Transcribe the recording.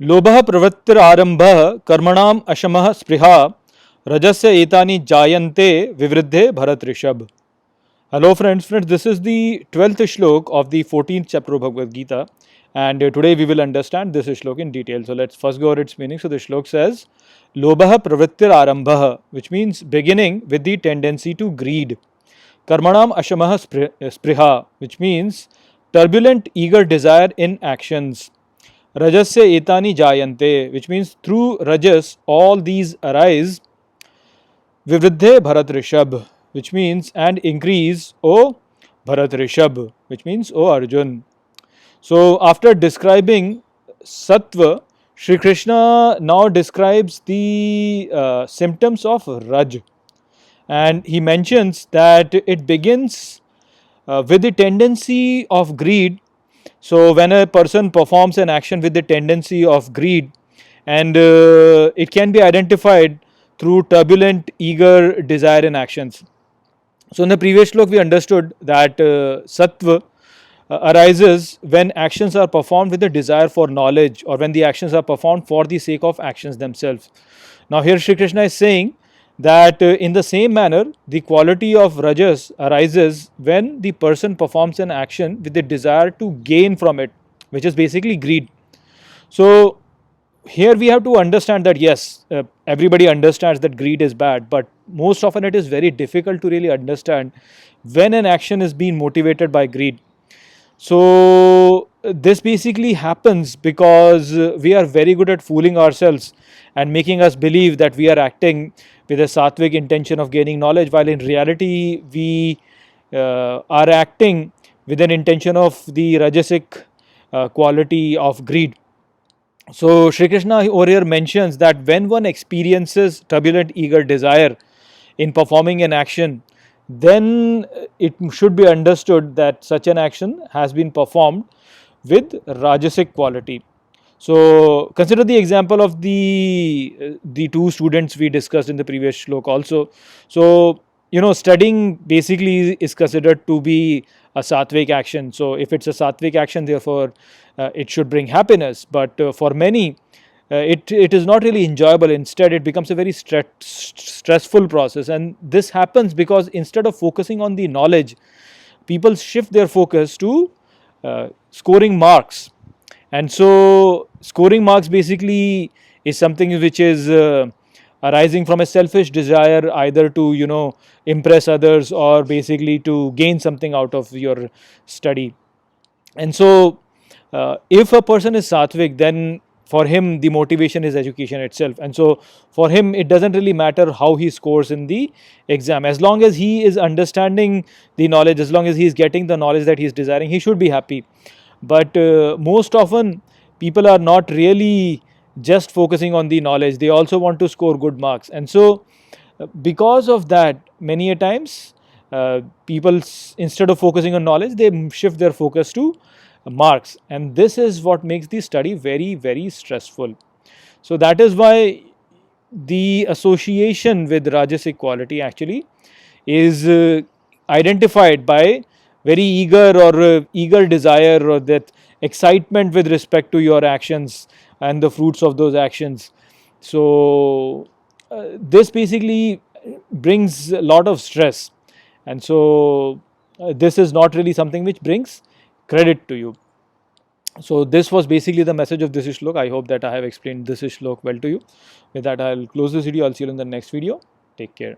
लोभः प्रवृत्तिरारम्भः कर्मणाम् अशमः स्पृहा रजस्य एतानि जायन्ते विवृद्धे Bharat Rishabh. Hello friends, this is the 12th shlok of the 14th chapter of Bhagavad Gita, and today we will understand this shlok in detail. So let's first go over its meaning. So the shlok says, Lobha pravrittir arambha, which means beginning with the tendency to greed. Karmanam ashamaha spriha, which means turbulent eager desire in actions. Rajasya etani jayante, which means through rajas all these arise. Vivriddhe bharat rishab, which means and increase, O bharat rishab, which means O Arjun. So after describing sattva, Shri Krishna now describes the symptoms of raj, and he mentions that it begins with the tendency of greed. So when a person performs an action with the tendency of greed, and it can be identified through turbulent eager desire in actions. So in the previous shlok we understood that sattva arises when actions are performed with a desire for knowledge, or when the actions are performed for the sake of actions themselves. Now here Shri Krishna is saying that in the same manner the quality of rajas arises when the person performs an action with the desire to gain from it, which is basically greed. So here we have to understand that yes, everybody understands that greed is bad, but most often it is very difficult to really understand when an action is being motivated by greed. So this basically happens because we are very good at fooling ourselves and making us believe that we are acting with a sattvic intention of gaining knowledge, while in reality we are acting with an intention of the rajasic quality of greed. So Shri Krishna over here mentions that when one experiences turbulent eager desire in performing an action, then it should be understood that such an action has been performed with rajasic quality. So consider the example of the two students we discussed in the previous shlok also. So studying basically is considered to be a sattvic action. So if it's a sattvic action, therefore it should bring happiness. But for many, it is not really enjoyable. Instead, it becomes a very stressful process, and this happens because instead of focusing on the knowledge, people shift their focus to scoring marks. And so scoring marks basically is something which is arising from a selfish desire, either to impress others or basically to gain something out of your study. And so if a person is sattvic, then for him the motivation is education itself, and so for him it doesn't really matter how he scores in the exam. As long as he is understanding the knowledge, as long as he is getting the knowledge that he is desiring, he should be happy. But most often people are not really just focusing on the knowledge, they also want to score good marks. And so because of that, many a times people, instead of focusing on knowledge, they shift their focus to marks, and this is what makes the study very, very stressful. So that is why the association with rajasic quality actually is identified by very eager or eager desire, or that excitement with respect to your actions and the fruits of those actions. So this basically brings a lot of stress, and so this is not really something which brings credit to you. So this was basically the message of this shlok. I hope that I have explained this shlok well to you. With that, I'll close this video. I'll see you in the next video. Take care.